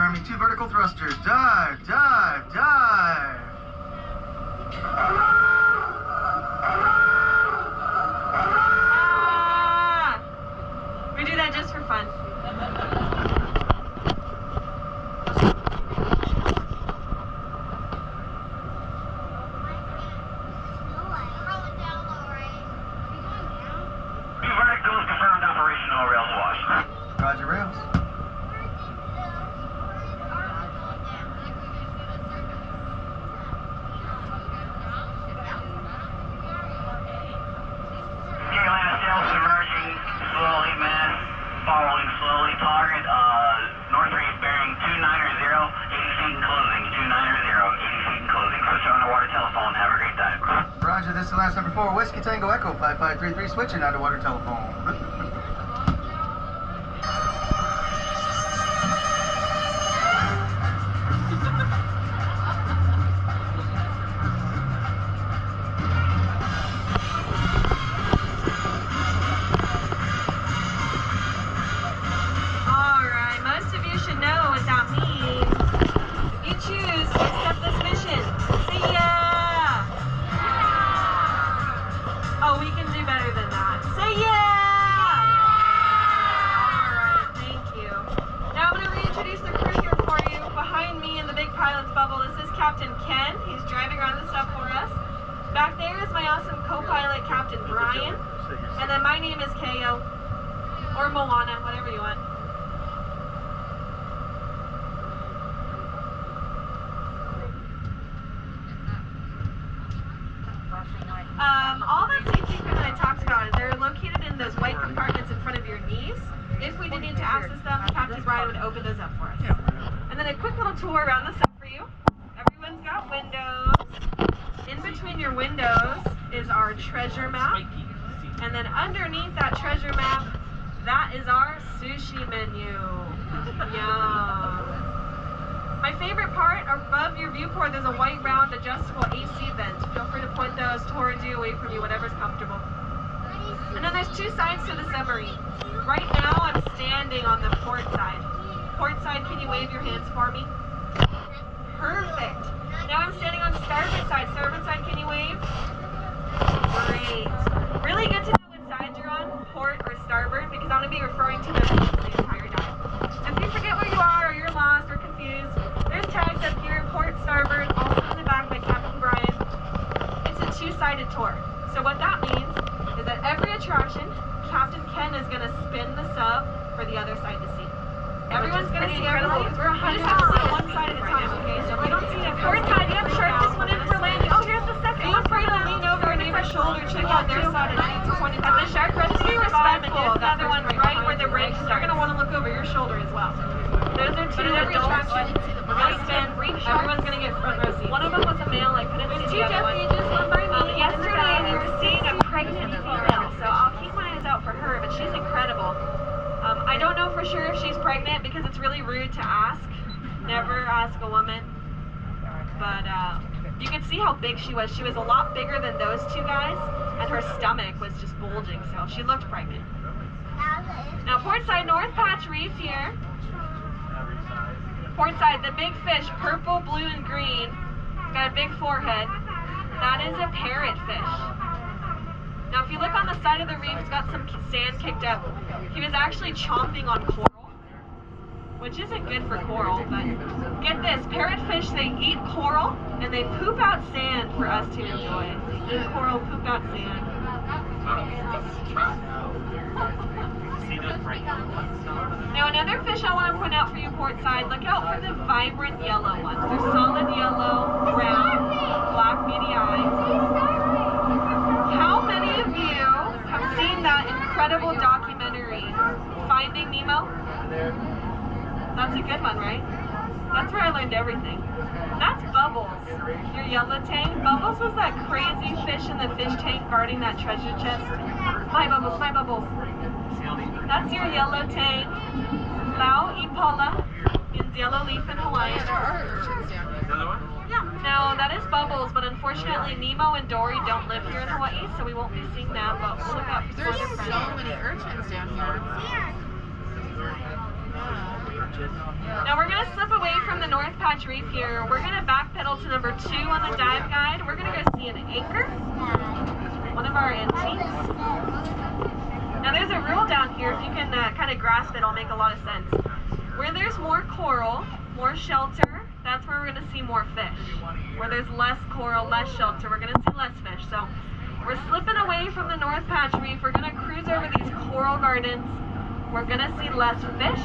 Army. 2 vertical thrusters. Dive, dive, dive. We do that just for fun. Verticals confirmed operational, rails washed. Roger, rails. Atlantis still submerging slowly, man. Following slowly. Target, north range bearing 290, 80 feet in closing. 290, 80 feet in closing. Switch on underwater telephone. Have a great time. Roger, this is last number 4. Whiskey Tango Echo 5533. Switching underwater telephone. Alright, most of you should know what that means. If you choose to accept this mission, see ya! Oh, we can do better than that. Say yeah! Alright, thank you. Now I'm going to reintroduce the crew here for you. Behind me in the big pilot's bubble, this is Captain Ken. He's driving around the stuff for us. Back there is my awesome co-pilot, Captain Brian. And then my name is Ko. Or Moana, whatever you want. All that safety equipment I talked about, they're located in those white compartments in front of your knees. If we did need to access them, Captain Brian would open those up for us. And then a quick little tour around the set for you. Everyone's got windows. In between your windows is our treasure map. And then underneath that treasure map, that is our sushi menu. Yum. My favorite part, above your viewport, there's a white round adjustable AC vent. Feel free to point those towards you, away from you, whatever's comfortable. And then there's 2 sides to the submarine. Right now, I'm standing on the port side. Port side, can you wave your hands for me? Perfect. Now I'm standing on the starboard side. Starboard side, can you wave? Great. Really good to know what side you're on, port or starboard, because I'm going to be referring to them the entire dive. If you forget where you are, or you're lost or confused, there's tags up here, port, starboard, also in the back by Captain Brian. It's a 2-sided tour. So what that means is that every attraction, Captain Ken is going to spin the sub for the other side to see. Everyone's going to see everything. We just have to see one side at a time, okay? So if we don't see it, port side, you have to sharp this one in for landing. Oh, here's the second one. Feel free to lean over your neighbor's shoulder, check out their side, and point it at the shark. Just be respectful. The other one right where the bridge, they're going to want to look over your shoulder as well. Those are 2 adults. We're going to spin. Everyone's going to get front row seats. One of them was a male. I couldn't see the other one. Yesterday, we were seeing a pregnant female, so I'll keep my eyes out for her, but she's incredible. I don't know for sure if she's pregnant because it's really rude to ask. Never ask a woman. But you could see how big she was. She was a lot bigger than those 2 guys, and her stomach was just bulging, so she looked pregnant. Now, port side, North Patch Reef here. Port side, the big fish, purple, blue, and green. It's got a big forehead. That is a parrotfish. Now, if you look on the side of the reef, it's got some sand kicked up. He was actually chomping on coral, which isn't good for coral, but get this, parrotfish, they eat coral, and they poop out sand for us to enjoy. They eat coral, poop out sand. Now, another fish I want to point out for you port side, look out for the vibrant yellow ones. They're solid yellow, brown, black beady eyes. How many of you have seen that incredible documentary, Finding Nemo? That's a good one, right? That's where I learned everything. That's Bubbles, your yellow tank. Bubbles was that crazy fish in the fish tank guarding that treasure chest. My Bubbles, my Bubbles. That's your yellow tank. Lau Ipala means yellow leaf in Hawaiian. Another one? Yeah. Now, that is Bubbles, but unfortunately Nemo and Dory don't live here in Hawaii, so we won't be seeing that, but we'll look out for There's other friends. so many urchins down here. Now we're going to slip away from the North Patch Reef here. We're going to backpedal to number 2 on the dive guide. We're going to go see an anchor, one of our antiques. Now there's a rule down here. If you can kind of grasp it, it'll make a lot of sense. Where there's more coral, more shelter, that's where we're going to see more fish. Where there's less coral, less shelter, we're going to see less fish. So we're slipping away from the North Patch Reef. We're going to cruise over these coral gardens. We're going to see less fish,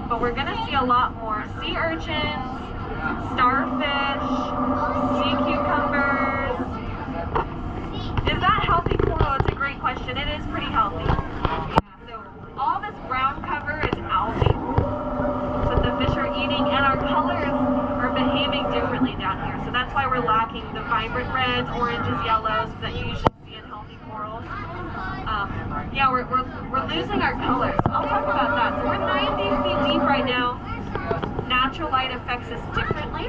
but we're going to see a lot more sea urchins, starfish, sea cucumbers. Is that healthy coral? It's a great question. It is pretty healthy. Yeah, so all this brown cover is algae. So the fish are eating, and our colors are behaving differently down here. So that's why we're lacking the vibrant reds, oranges, yellows that you usually see in healthy corals. Yeah, we're losing our colors. I'll talk about that. So we're 90 feet deep right now. Natural light affects us differently.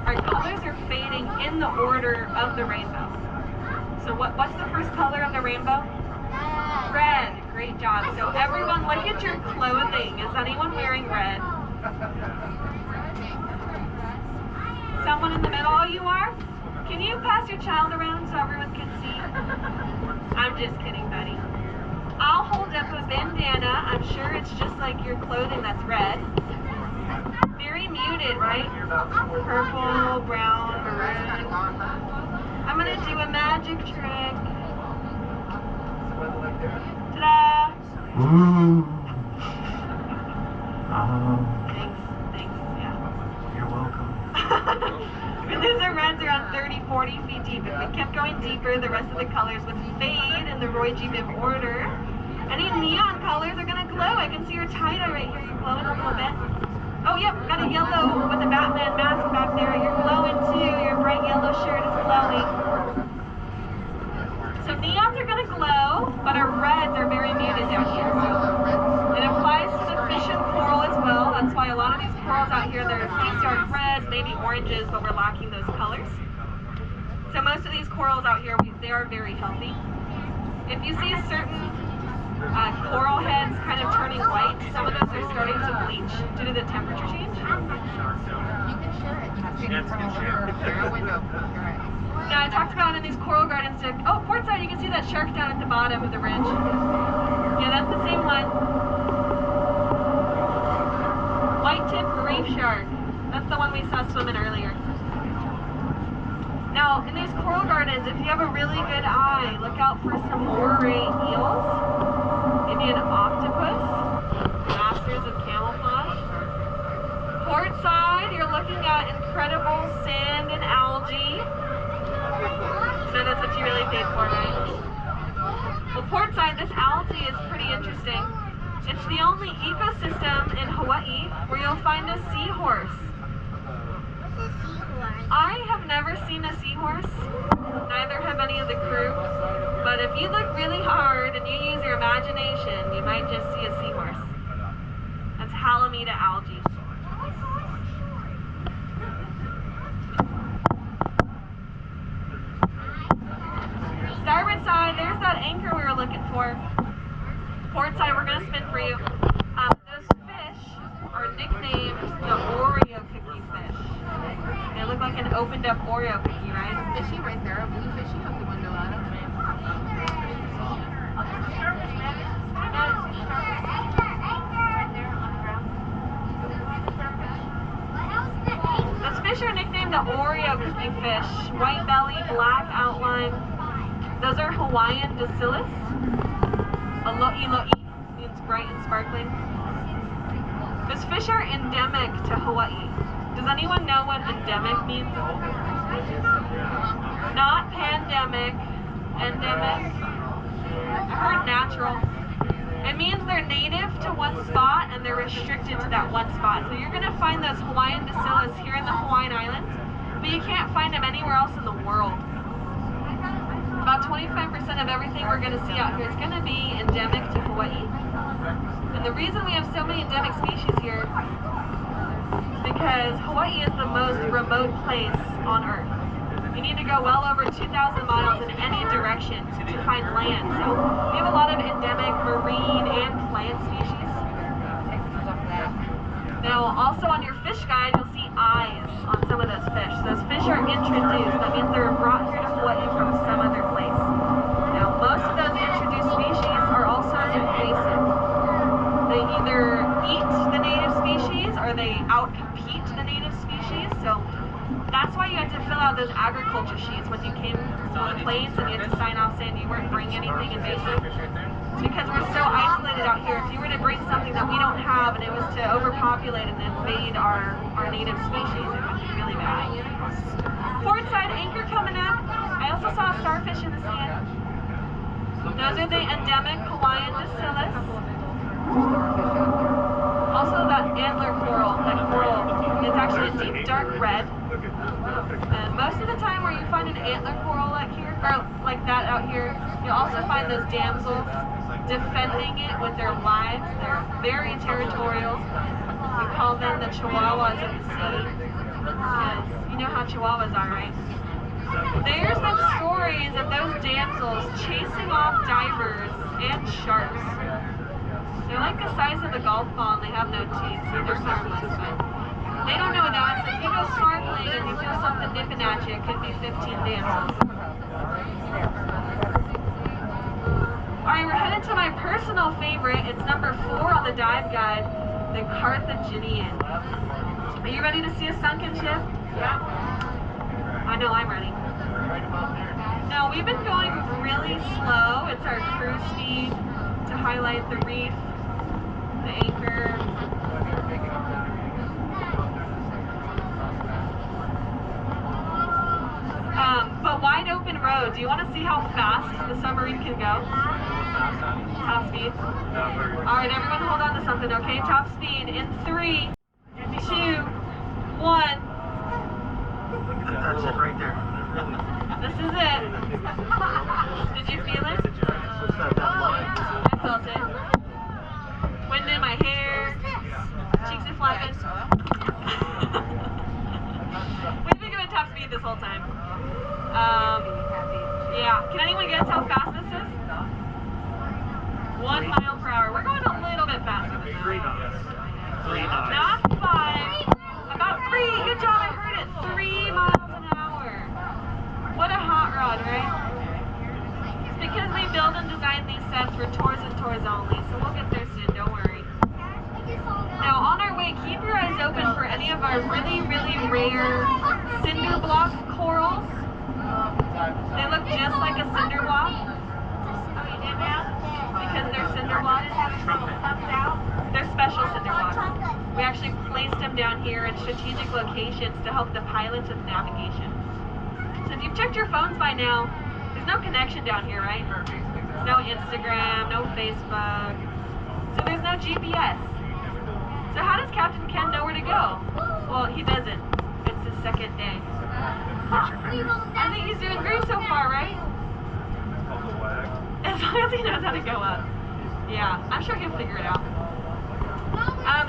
Our colors are fading in the order of the rainbow. So what's the first color of the rainbow? Red. Great job. So everyone, look at your clothing. Is anyone wearing red? Someone in the middle? Oh, you are? Can you pass your child around so everyone can see? I'm just kidding, buddy. I'll hold up a bandana. I'm sure it's just like your clothing that's red. Very muted, right? Purple, brown, maroon. I'm going to do a magic trick. Ta-da! Thanks, yeah. You're welcome. These are reds around 30, 40 feet deep. If we kept going deeper, the rest of the colors would fade in the Roy G. Biv order. Any neon colors are going to glow. I can see your tie-dye right here. You're glowing a little bit. Oh, yep, got a yellow with a Batman mask back there. You're glowing too. Your bright yellow shirt is glowing. So neons are going to glow, but our reds are very muted down here. So it applies to the fish and coral as well. That's why a lot of these corals out here, they're dark reds, maybe oranges, but we're lacking those colors. So most of these corals out here, they are very healthy. If you see certain coral heads kind of turning white, some of those are starting to bleach due to the temperature change. Yeah, I talked about in these coral gardens. Oh, port side, you can see that shark down at the bottom of the ridge. Yeah, that's the same one. White-tip reef shark. That's the one we saw swimming earlier. Now, in these coral gardens, if you have a really good eye, look out for some moray eels, maybe an octopus, masters of camouflage. Port side, you're looking at incredible sand and algae. So that's what you really paid for, right? Well, port side, this algae is pretty interesting. It's the only ecosystem in Hawaii where you'll find a seahorse. I have never seen a seahorse, neither have any of the crew, but if you look really hard and you use your imagination, you might just see a seahorse. That's Halimeda algae. Starboard side, there's that anchor we were looking for. Port side, we're going to spin for you. Those fish are nicknamed the Oreo cookie fish. They look like an opened up Oreo cookie, right? Fishy right there, a blue fishy out the window, Adam. Those fish are nicknamed the Oreo cookie fish. White belly, black outline. Those are Hawaiian bacillus. Alo'i means bright and sparkling. Those fish are endemic to Hawaii. Does anyone know what endemic means? Not pandemic, endemic. I've heard natural. It means they're native to one spot and they're restricted to that one spot. So you're going to find those Hawaiian bacillus here in the Hawaiian Islands, but you can't find them anywhere else in the world. About 25% of everything we're going to see out here is going to be endemic to Hawaii. And the reason we have so many endemic species here is because Hawaii is the most remote place on Earth. You need to go well over 2,000 miles in any direction to find land. So we have a lot of endemic marine and plant species. Now, also on your fish guide, you'll see eyes on some of those fish. Those fish are introduced. That means they're brought here to Hawaii from some other place. Now, most of those introduced species are also invasive. They either eat the native species or they outcompete the native species. So that's why you had to fill out those agriculture sheets when you came on the planes and you had to sign off saying you weren't bringing anything invasive. It's because we're so isolated out here. If you were to bring something that we don't have and it was to overpopulate and invade our native species, it would be really bad. Port side anchor coming up. I also saw a starfish in the sand. Those are the endemic Hawaiian bacillus. Also that antler coral, it's actually a deep dark red. And most of the time where you find an antler coral like here, or like that out here, you'll also find those damsels defending it with their lives. They're very territorial. We call them the chihuahuas of the sea, because you know how chihuahuas are, right? There's been stories of those damsels chasing off divers and sharks. They're like the size of a golf ball and they have no teeth, so they're harmless, but they don't know that. So if you go snorkeling and you feel something nipping at you, it could be 15 damsels. Alright, we're headed to my personal favorite. It's number 4 on the dive guide, the Carthaginian. Are you ready to see a sunken ship? Yeah. I know I'm ready. Now, we've been going really slow. It's our cruise speed to highlight the reef, the anchor. But wide open road. Do you want to see how fast the submarine can go? Top speed. Alright, everyone hold on to something, okay? Top speed in 3, 2, 1. That's it right there. This is it. Did you feel it? I felt it. Wind in my hair. Cheeks are flapping. We've been going top speed this whole time. Yeah. Can anyone guess how fast this is? 1 mile per hour. We're going a little bit faster than that. 3 knots. 3 knots. Not 5. About 3. Good job. I heard it. 3 miles an hour. What a hot rod, right? It's because we build and design these sets for tours and tours only, so we'll get there soon, don't worry. Now, on our way, keep your eyes open for any of our really, really rare cinder block corals. They look just like a cinder block. Oh, you did that? Because they're cinder blocks. They're special cinder blocks. We actually placed them down here in strategic locations to help the pilots with navigation. So if you've checked your phones by now, there's no connection down here, right? No Instagram, no Facebook. So there's no GPS. So how does Captain Ken know where to go? Well, he doesn't. It's his second day. I think he's doing great so far, right? As long as he knows how to go up. Yeah, I'm sure he'll figure it out.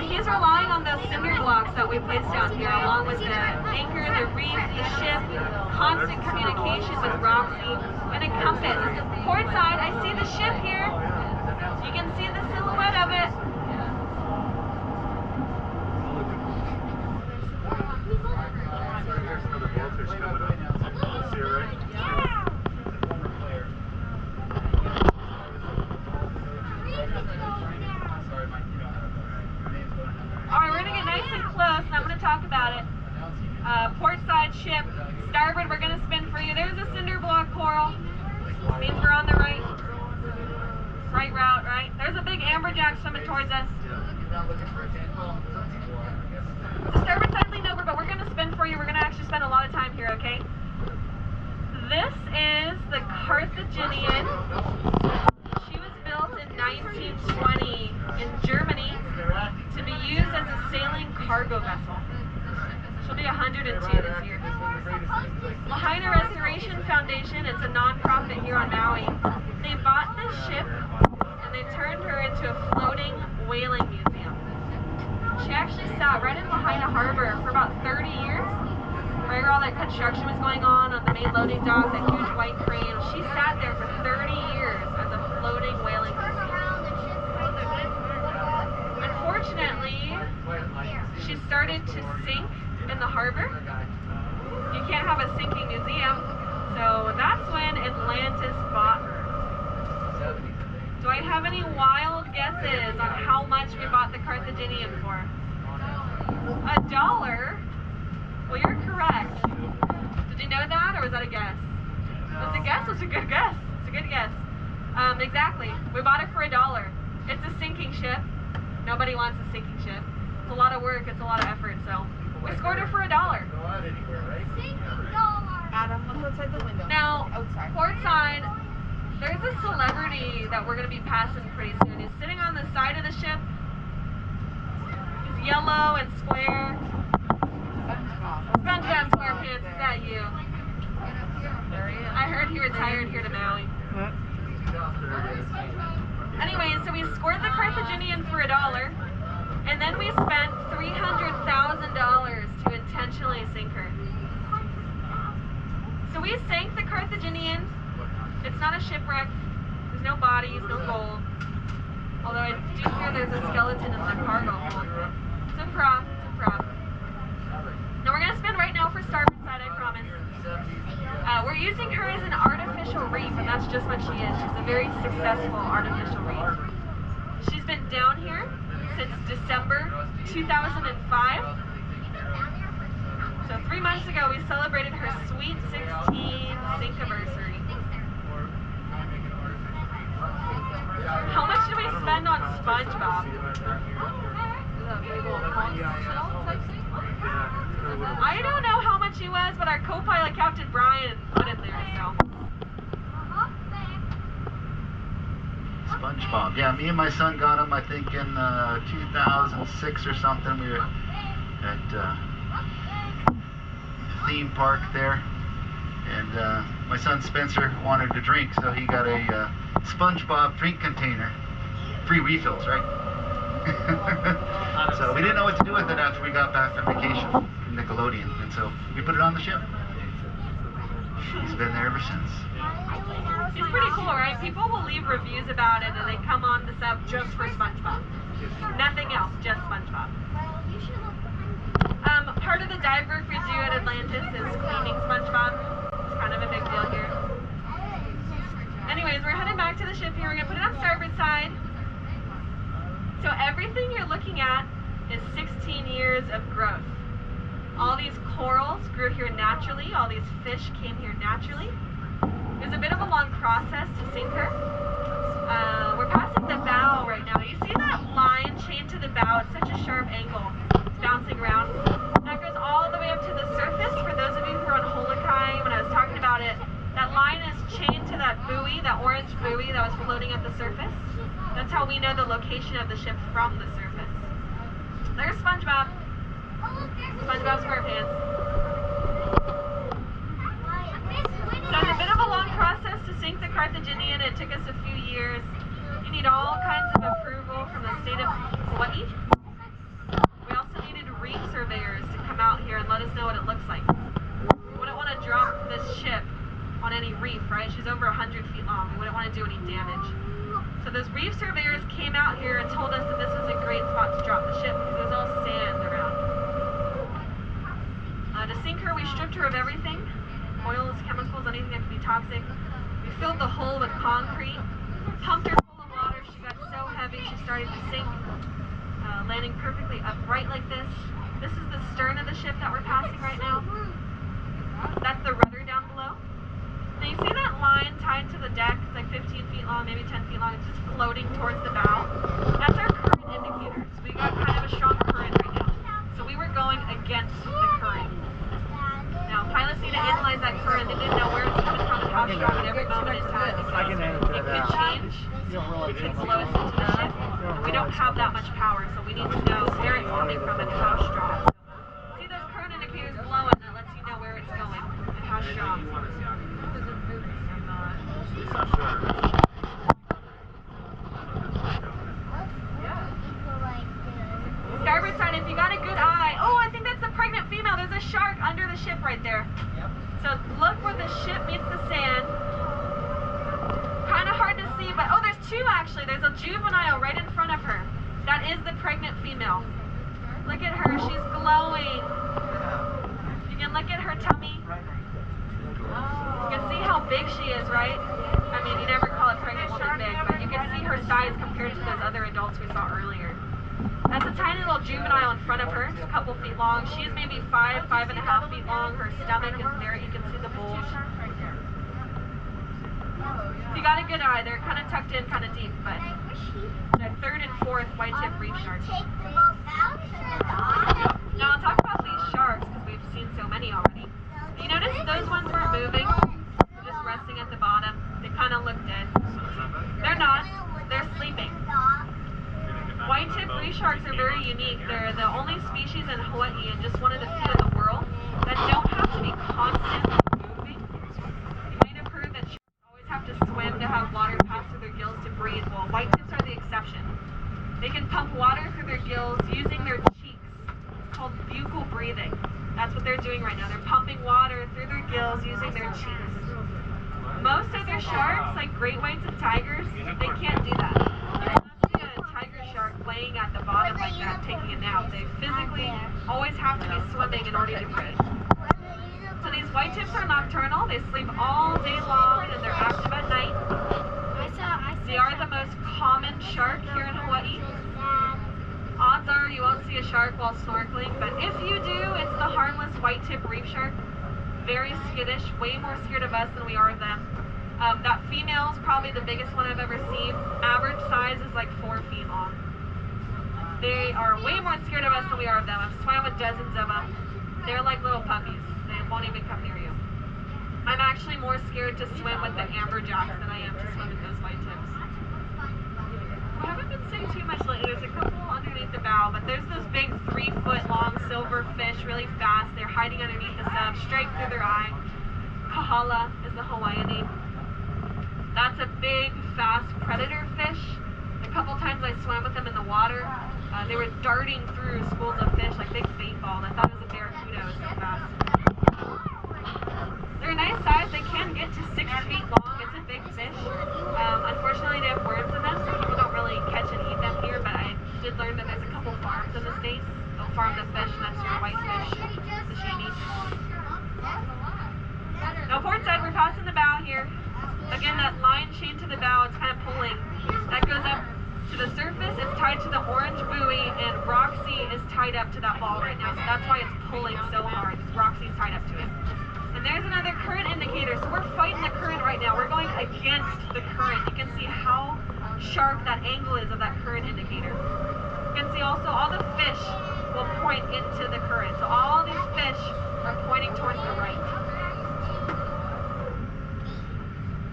He's relying on those cinder blocks that we placed down here, along with the anchor, the reef, the ship, constant communication with Roxy, and a compass. Port side, I see the ship here. You can see the silhouette of it. There's another goldfish coming up. See it, right? Yeah. Alright, we're going to get nice and close, and I'm going to talk about it. Port side ship, starboard, we're going to spin for you. There's a cinder block coral. Means we're on the right route, right? There's a big amberjack swimming towards us. The starboard side lean over, but we're going to spin for you. We're going to actually spend a lot of time here, okay? This is the Carthaginian. She was built in 1920 in Germany to be used as a sailing cargo vessel. She'll be 102 this year. Lahaina Restoration Foundation, it's a non-profit here on Maui. They bought this ship and they turned her into a floating whaling museum. She actually sat right in Lahaina Harbor for about 30 years. Right where all that construction was going on the main loading dock, that huge white crane. She sat there for 30 years as a floating whaling museum. Unfortunately, she started to sink in the harbor. You can't have a sinking museum, so that's when Atlantis bought her. Do I have any wild guesses on how much we bought the Carthaginian for? $1? Well, you're correct. Did you know that, or was that a guess? That's a guess. It's a good guess. It's a good guess. Exactly. We bought it for $1. It's a sinking ship. Nobody wants a sinking ship. It's a lot of work. It's a lot of effort. So we scored her for $1. Adam, look outside the window. Now, Outside. port side, there's a celebrity that we're going to be passing pretty soon. He's sitting on the side of the ship. He's yellow and square. SpongeBob SquarePants, is that you? I heard he retired here to Maui. Anyway, so we scored the Carthaginian for $1, and then we spent $300,000 to intentionally sink her. So we sank the Carthaginian. It's not a shipwreck. There's no bodies, no gold. Although I do hear there's a skeleton in the cargo hold. It's a prop. It's a prop. Now we're gonna spin right now for starboard side, I promise. We're using her as an artificial reef, and that's just what she is. She's a very successful artificial reef. She's been down here since December 2005. So 3 months ago, we celebrated her sweet 16 sink-anniversary. How much did we spend on SpongeBob? I don't know how much he was, but our co-pilot, Captain Brian, put him there, so. SpongeBob. Yeah, me and my son got him, I think, in 2006 or something. We were at the theme park there. And my son Spencer wanted to drink, so he got a SpongeBob drink container. Free refills, right? So we didn't know what to do with it after we got back from vacation from Nickelodeon, and so we put it on the ship. He's been there ever since. It's pretty cool, right? People will leave reviews about it, and they come on the sub just for SpongeBob. Nothing else, just SpongeBob. Part of the dive work we do at Atlantis is cleaning SpongeBob. It's kind of a big deal here. Anyways, we're heading back to the ship here. We're going to put it on starboard side. So everything you're looking at is 16 years of growth. All these corals grew here naturally. All these fish came here naturally. It was a bit of a long process to sink her. We're passing the bow right now. You see that line chained to the bow? It's such a sharp angle. It's bouncing around. That goes all the way up to the surface. For those of you who are on Holokai, when I was talking about it, that line is chained to that buoy, that orange buoy that was floating at the surface. That's how we know the location of the ship from the surface. There's SpongeBob. SpongeBob SquarePants. So it's a bit of a long process to sink the Carthaginian. It took us a few years. You need all kinds of approval from the state of Hawaii. We also needed reef surveyors to come out here and let us know what it looks like. We wouldn't want to drop this ship on any reef, right? She's over 100 feet long. We wouldn't want to do any damage. So those reef surveyors came out here and told us that this was a great spot to drop the ship because there's all sand around. To sink her, we stripped her of everything. Oils, chemicals, anything that could be toxic. We filled the hull with concrete, pumped her full of water. She got so heavy she started to sink, landing perfectly upright like this. This is the stern of the ship that we're passing right now. That's the rudder down below. Now you see that line tied to the deck? It's like 15 feet long, maybe 10 feet long. It's just floating towards the bow. That's our current indicator. So we got kind of a strong current right now. So we were going against the current. Now pilots need to analyze that current. They didn't know where it's coming from and how strong at every moment in time. Because it could change. It could blow us into the ship. We don't have that much power, so we need to know where it's coming from and how strong. See those current indicators glowing? That lets you know where it's going and how strong. Starboard side, if you got a good eye. Oh, I think that's the pregnant female. There's a shark under the ship right there. So look where the ship meets the sand. Kind of hard to see, but oh, there's two actually. There's a juvenile right in front of her. That is the pregnant female. Look at her, she's glowing. You can look at her tummy. You can see how big she is, right? I mean, you never call a pregnant woman big, but you can see her size compared to those other adults we saw earlier. That's a tiny little juvenile in front of her, just a couple feet long. She's maybe 5.5 feet long. Her stomach is there, you can see the bulge. If you got a good eye, they're kind of tucked in, kind of deep, but they're third and fourth white-tip reef sharks. Now I'll talk about these sharks because we've seen so many already. You notice those ones weren't moving, just resting at the bottom. They kind of look dead. They're not. They're sleeping. White-tip reef sharks are very unique. They're the only species in Hawaii and just one of the few in the world that don't have to be constantly moving. You might have heard that sharks always have to swim to have water pass through their gills to breathe. Well, white-tips are the exception. They can pump water through their gills using their cheeks. It's called buccal breathing. That's what they're doing right now. They're pumping water through their gills using their cheeks. Most other sharks, like great whites and tigers, they can't do that. You will not see a tiger shark laying at the bottom like that, taking a nap. They physically always have to be swimming in order to breathe. So these white-tips are nocturnal. They sleep all day long and they're active at night. They are the most common shark here in Hawaii. Odds are you won't see a shark while snorkeling, but if you do, it's the harmless white-tip reef shark. Very skittish, way more scared of us than we are of them. That female is probably the biggest one I've ever seen. Average size is like 4 feet long. They are way more scared of us than we are of them. I've swam with dozens of them. They're like little puppies. They won't even come near you. I'm actually more scared to swim with the amberjacks than I am to swim with those white-tips. I haven't been seeing too much lately. There's a couple underneath the bow, but there's those big 3-foot long silver fish, really fast. They're hiding underneath the sub, straight through their eye. Kahala is the Hawaiian name. That's a big, fast predator fish. A couple times I swam with them in the water. They were darting through schools of fish like big baitballs. I thought it was a barracuda. It was so fast. They're a nice size. They can get to 6 feet long. It's a big fish. Unfortunately, they have worms in them, so people don't really catch and eat them here, but I did learn that there's a couple farms in the States. They'll farm the fish, and that's your white fish, the shinny. Now, port side, we're passing the bow here. Again, that line chain to the bow, it's kind of pulling. That goes up to the surface. It's tied to the orange buoy, and Roxy is tied up to that ball right now, so that's why it's pulling so hard, because Roxy's tied up to it. And there's another current indicator, so we're fighting the current right now. We're going against the current. You can see how sharp that angle is of that current indicator. You can see also all the fish will point into the current. So all these fish are pointing towards the right.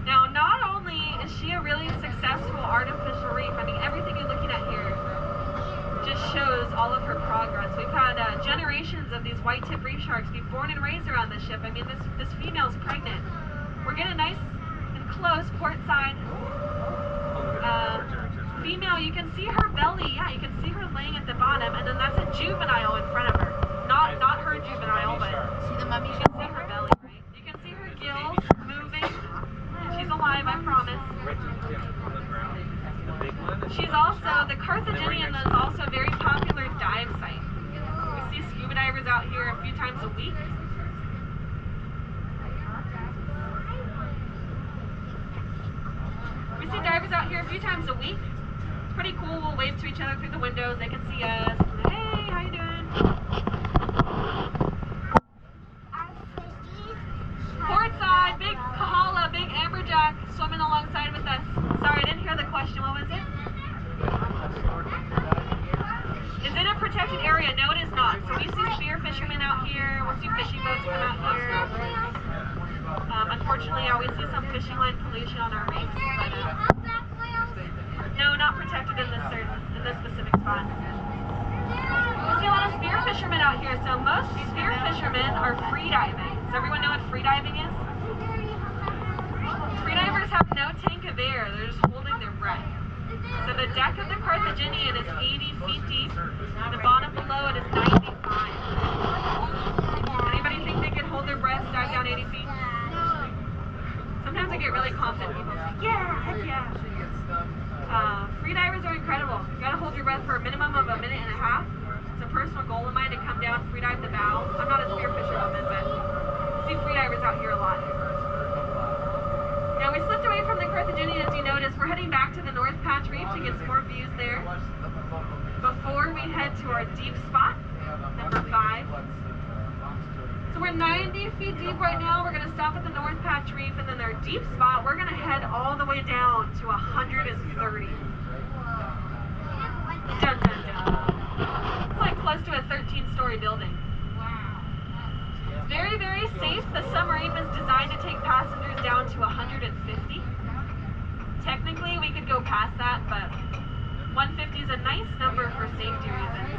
Now, not only is she a really successful artificial reef, I mean, everything you're looking at here just shows all of her progress. We've had generations of these white-tip reef sharks be born and raised around this ship. I mean, this female's pregnant. We're getting nice and close, port side. Female, you can see her belly. Yeah, you can see her laying at the bottom, and then that's a juvenile in front of her. Not her juvenile, but you can see her belly, right? You can see her gills moving. She's alive, I promise. She's also, the Carthaginian is also a very popular dive site. We see scuba divers out here a few times a week. We see divers out here a few times a week. It's pretty cool. We'll wave to each other through the windows. They can see us. Hey, how you doing? Port side, big kahala, big amberjack swimming alongside with us. Sorry, I didn't hear the question. What was it? Is it a protected area? No, it is not. So we see spear fishermen out here. We'll see fishing boats come out here. Unfortunately, yeah, we see some fishing line pollution on our reefs. But, no, not protected in this specific spot. We see a lot of spear fishermen out here. So most spear fishermen are free diving. Does everyone know what free diving is? Freedivers have no tank of air. They're just holding their breath. So the deck of the Carthaginian is 80 feet deep. The bottom below it is 95. Anybody think they can hold their breath, dive down 80 feet? Sometimes I get really confident. People say, yeah, heck yeah. Freedivers are incredible. You gotta hold your breath for a minimum of 1.5 minutes. It's a personal goal of mine to come down, free dive the bow. I'm not a spearfisher woman, but I see free divers out here a lot. Now we slipped away from the Carthaginian, as you noticed. We're heading back to the North Patch Reef to get some more views there before we head to our deep spot, number 5. So we're 90 feet deep right now. We're going to stop at the North Patch Reef, and then our deep spot, we're going to head all the way down to 130. Dun, dun, dun. It's like close to a 13-story building. Very, very safe. The Submarine was designed to take passengers down to 150. Technically, we could go past that, but 150 is a nice number for safety reasons,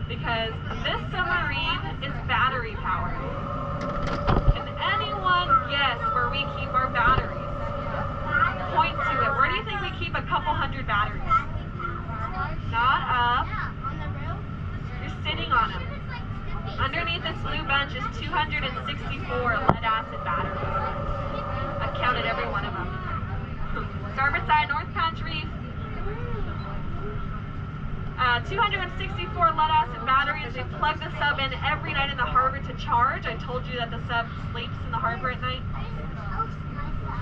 because this submarine is battery powered. Can anyone guess where we keep our batteries? Point to it. Where do you think we keep a couple hundred batteries? Not up. You're sitting on them. Underneath this blue bench is 264 lead-acid batteries. I've counted every one of them. Starboard side, North Patch Reef. 264 lead-acid batteries. We plug the sub in every night in the harbor to charge. I told you that the sub sleeps in the harbor at night.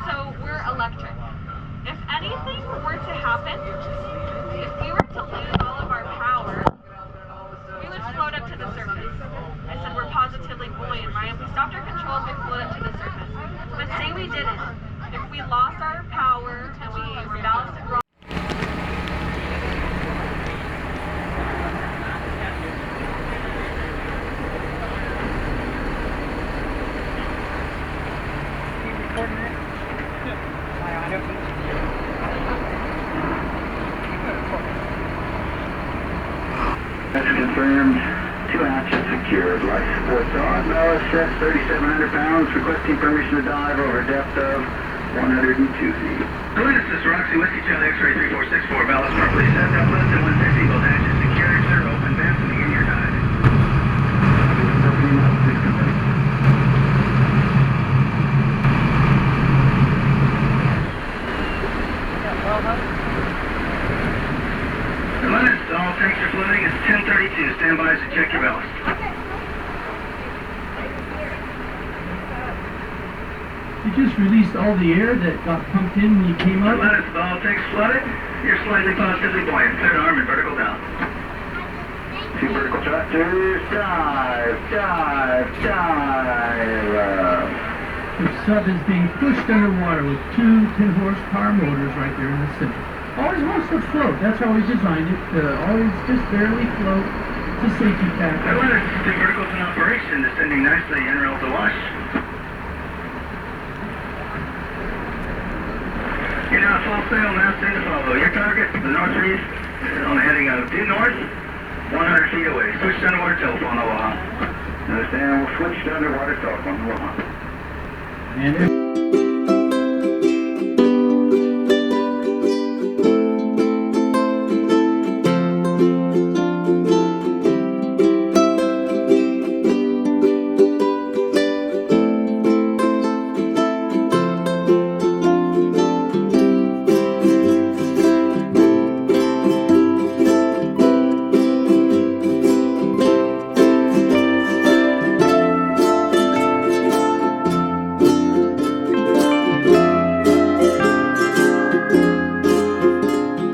So we're electric. If anything were to happen, if we were to lose all of our power, we would float up to the surface. I said we're positively buoyant, right? If we stopped our controls, we'd float up to the surface. But say we didn't. If we lost our power and we were ballasted wrong, That's confirmed. 2 hatches secured. Life support's on. Ballast set 3,700 pounds. Requesting permission to dive over a depth of 102 feet. Atlantis, this is Roxy Whiskey Charlie X-ray 3464. Ballast properly set. Up less than 150. Both hatches secured. Sir, open vents and begin your dive. Atlantis, all tanks are floating. It's 10:32. Stand by to check your ballast. You just released all the air that got pumped in when you came up? Atlantis, all tanks flooded. You're slightly positively buoyant. Clear to arm and vertical down. 2 vertical thrusters. Dive, dive, dive. The sub is being pushed underwater with 2 10-horsepower motors right there in the center. Always wants to float. That's how we designed it. Always just barely float. It's a safety factor. Atlantis, 2 verticals in operation. Descending nicely. En route to wash. You're now full sail, now stand to follow. Your target, the North Reef, on the heading of due north, 100 feet away. Switch to underwater telephone, Aloha. Understand, we'll switch to underwater telephone, Aloha. And